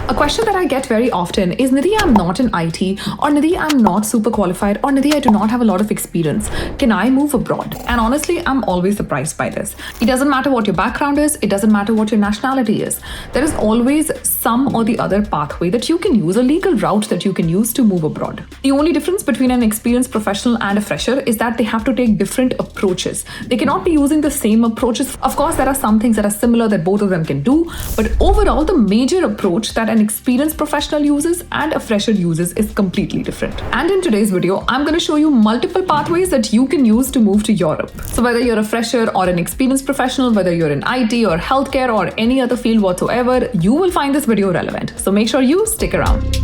A question that I get very often is, Nidhi, I'm not in IT, or Nidhi, I'm not super qualified, or Nidhi, I do not have a lot of experience. Can I move abroad? And honestly, I'm always surprised by this. It doesn't matter what your background is, it doesn't matter what your nationality is. There is always some or the other pathway that you can use, a legal route that you can use to move abroad. The only difference between an experienced professional and a fresher is that they have to take different approaches. They cannot be using the same approaches. Of course, there are some things that are similar that both of them can do, but overall, the major approach that an experienced professional uses and a fresher uses is completely different. And in today's video, I'm going to show you multiple pathways that you can use to move to Europe. So whether you're a fresher or an experienced professional, whether you're in IT or healthcare or any other field whatsoever, you will find this video relevant. So make sure you stick around.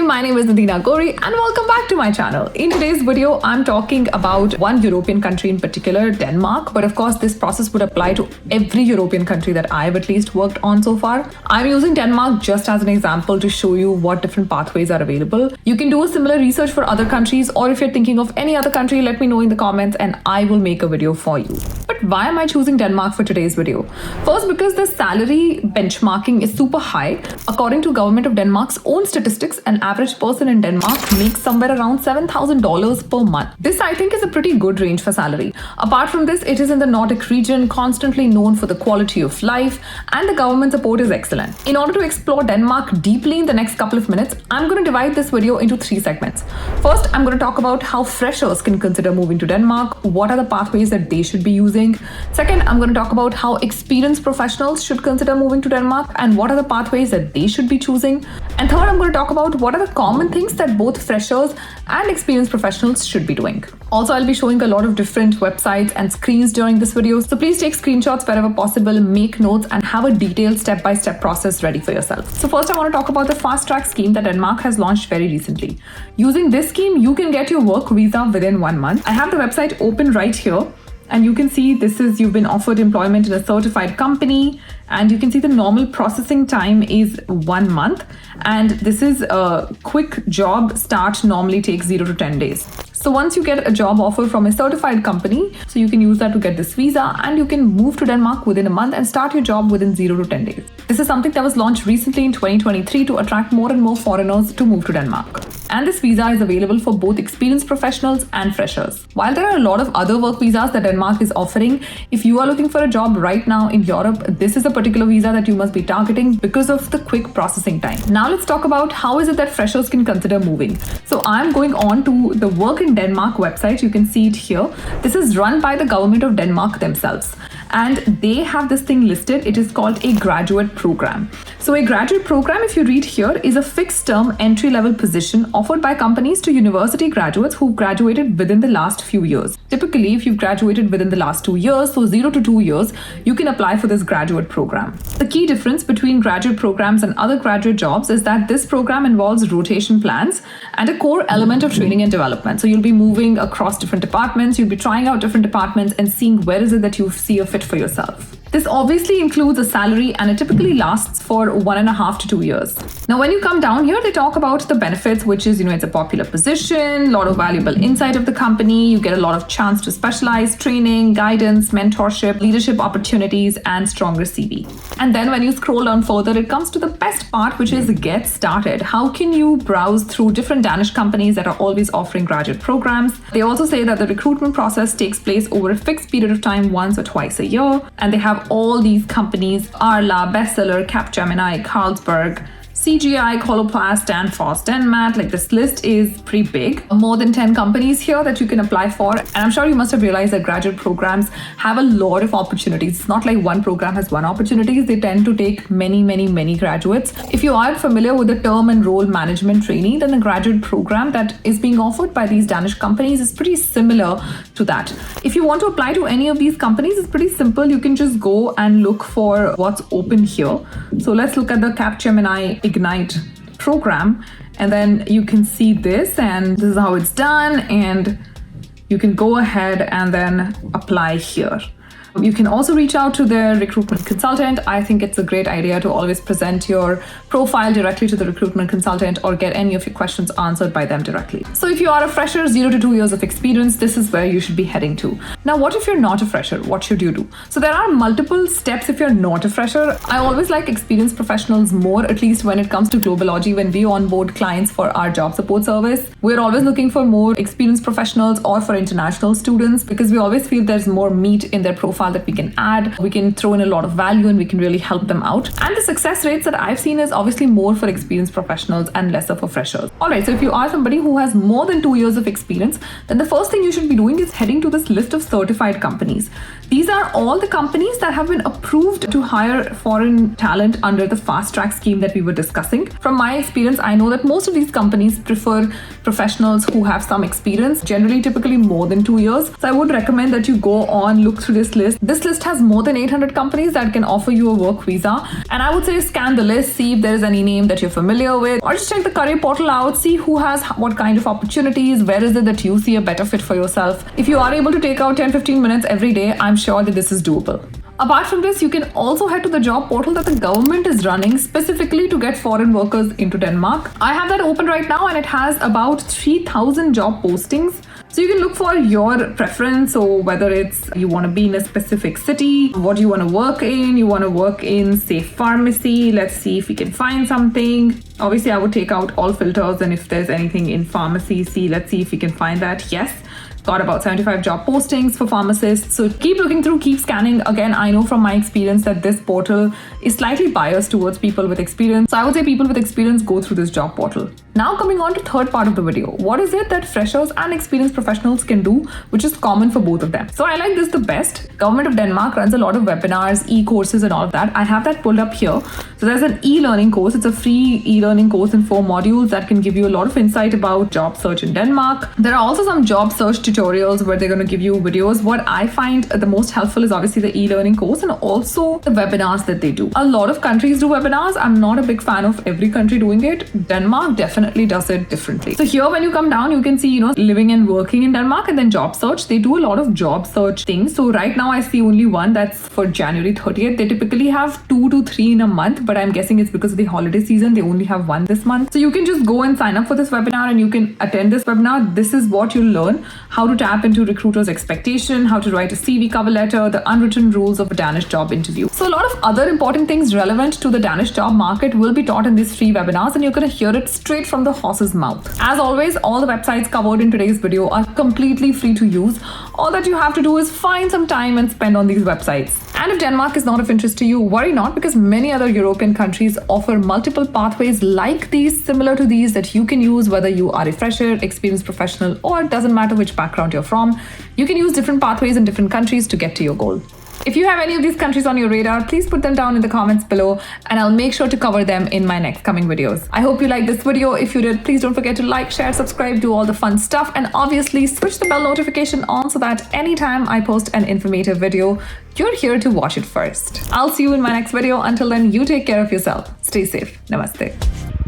My name is Nidhi Nagori and welcome back to my channel. In today's video, I'm talking about one European country in particular, Denmark. But of course, this process would apply to every European country that I've at least worked on so far. I'm using Denmark just as an example to show you what different pathways are available. You can do a similar research for other countries, or if you're thinking of any other country, let me know in the comments and I will make a video for you. But why am I choosing Denmark for today's video? First, because the salary benchmarking is super high. According to government of Denmark's own statistics, an average person in Denmark makes somewhere around $7,000 per month. This, I think, is a pretty good range for salary. Apart from this, it is in the Nordic region, constantly known for the quality of life, and the government support is excellent. In order to explore Denmark deeply in the next couple of minutes, I'm going to divide this video into 3 segments. First, I'm going to talk about how freshers can consider moving to Denmark, what are the pathways that they should be using. Second, I'm going to talk about how experienced professionals should consider moving to Denmark and what are the pathways that they should be choosing. And third, I'm going to talk about what are the common things that both freshers and experienced professionals should be doing. Also, I'll be showing a lot of different websites and screens during this video, so please take screenshots wherever possible, make notes, and have a detailed step-by-step process ready for yourself. So first, I want to talk about the fast track scheme that Denmark has launched very recently. Using this scheme, you can get your work visa within 1 month. I have the website open right here. And you can see this is you've been offered employment in a certified company, and you can see the normal processing time is 1 month. And this is a quick job start, normally takes 0 to 10 days. So once you get a job offer from a certified company, so you can use that to get this visa and you can move to Denmark within a month and start your job within 0 to 10 days. This is something that was launched recently in 2023 to attract more and more foreigners to move to Denmark. And this visa is available for both experienced professionals and freshers. While there are a lot of other work visas that Denmark is offering, if you are looking for a job right now in Europe, this is a particular visa that you must be targeting because of the quick processing time. Now let's talk about how is it that freshers can consider moving. So I'm going on to the Work in Denmark website. You can see it here. This is run by the government of Denmark themselves. And they have this thing listed. It is called a graduate program. So a graduate program, if you read here, is a fixed term entry-level position offered by companies to university graduates who graduated within the last few years. Typically, if you've graduated within the last 2 years, so 0 to 2 years, you can apply for this graduate program. The key difference between graduate programs and other graduate jobs is that this program involves rotation plans and a core element of training and development. So you'll be moving across different departments, you'll be trying out different departments and seeing where is it that you see a fit for yourself. This obviously includes a salary and it typically lasts for 1.5 to 2 years. Now, when you come down here, they talk about the benefits, which is, it's a popular position, a lot of valuable insight of the company. You get a lot of chance to specialize, training, guidance, mentorship, leadership opportunities, and stronger CV. And then when you scroll down further, it comes to the best part, which is get started. How can you browse through different Danish companies that are always offering graduate programs? They also say that the recruitment process takes place over a fixed period of time, once or twice a year. And they have all these companies: Arla, Bestseller, Capgemini, Carlsberg, CGI, Coloplast, Danfoss, Denmark. Like, this list is pretty big. More than 10 companies here that you can apply for. And I'm sure you must have realized that graduate programs have a lot of opportunities. It's not like one program has one opportunity. They tend to take many graduates. If you aren't familiar with the term and role management training, then the graduate program that is being offered by these Danish companies is pretty similar to that. If you want to apply to any of these companies, it's pretty simple. You can just go and look for what's open here. So let's look at the Capgemini Ignite program, and then you can see this, and this is how it's done, and you can go ahead and then apply here. You can also reach out to their recruitment consultant. I think it's a great idea to always present your profile directly to the recruitment consultant or get any of your questions answered by them directly. So if you are a fresher, 0 to 2 years of experience, this is where you should be heading to. Now, what if you're not a fresher? What should you do? So there are multiple steps if you're not a fresher. I always like experienced professionals more, at least when it comes to Globalogy. When we onboard clients for our job support service, we're always looking for more experienced professionals or for international students, because we always feel there's more meat in their profile that we can add. We can throw in a lot of value and we can really help them out. And the success rates that I've seen is obviously more for experienced professionals and lesser for freshers. Alright, so if you are somebody who has more than 2 years of experience, then the first thing you should be doing is heading to this list of certified companies. These are all the companies that have been approved to hire foreign talent under the fast track scheme that we were discussing. From my experience, I know that most of these companies prefer professionals who have some experience, generally typically more than 2 years. So I would recommend that you go on, look through this list. This list has more than 800 companies that can offer you a work visa. And I would say scan the list, see if there is any name that you're familiar with, or just check the career portal out, see who has what kind of opportunities, where is it that you see a better fit for yourself. If you are able to take out 10-15 minutes every day, I'm sure that this is doable. Apart from this, you can also head to the job portal that the government is running specifically to get foreign workers into Denmark. I have that open right now and it has about 3,000 job postings. So you can look for your preference, or whether it's you want to be in a specific city, what you want to work in. You want to work in, say, pharmacy. Let's see if we can find something. Obviously, I would take out all filters, and if there's anything in pharmacy, let's see if we can find that. Yes. Got about 75 job postings for pharmacists. So keep looking through, keep scanning. Again, I know from my experience that this portal is slightly biased towards people with experience. So I would say people with experience go through this job portal. Now coming on to third part of the video. What is it that freshers and experienced professionals can do, which is common for both of them? So I like this the best. Government of Denmark runs a lot of webinars, e-courses and all of that. I have that pulled up here. So there's an e-learning course. It's a free e-learning course in 4 modules that can give you a lot of insight about job search in Denmark. There are also some job search tutorials where they're going to give you videos. What I find the most helpful is obviously the e-learning course and also the webinars that they do. A lot of countries do webinars. I'm not a big fan of every country doing it. Denmark definitely does it differently. So here when you come down, you can see, living and working in Denmark and then job search. They do a lot of job search things. So right now I see only one that's for January 30th. They typically have 2 to 3 in a month, but I'm guessing it's because of the holiday season. They only have one this month. So you can just go and sign up for this webinar and you can attend this webinar. This is what you'll learn: how to tap into recruiters' expectation, how to write a CV cover letter, the unwritten rules of a Danish job interview. So a lot of other important things relevant to the Danish job market will be taught in these free webinars, and you're going to hear it straight from the horse's mouth. As always, all the websites covered in today's video are completely free to use. All that you have to do is find some time and spend on these websites. And if Denmark is not of interest to you, worry not, because many other European countries offer multiple pathways like these, similar to these, that you can use whether you are a fresher, experienced professional, or it doesn't matter which background you're from. You can use different pathways in different countries to get to your goal. If you have any of these countries on your radar, please put them down in the comments below and I'll make sure to cover them in my next coming videos. I hope you liked this video. If you did, please don't forget to like, share, subscribe, do all the fun stuff, and obviously switch the bell notification on so that anytime I post an informative video, you're here to watch it first. I'll see you in my next video. Until then, you take care of yourself. Stay safe. Namaste.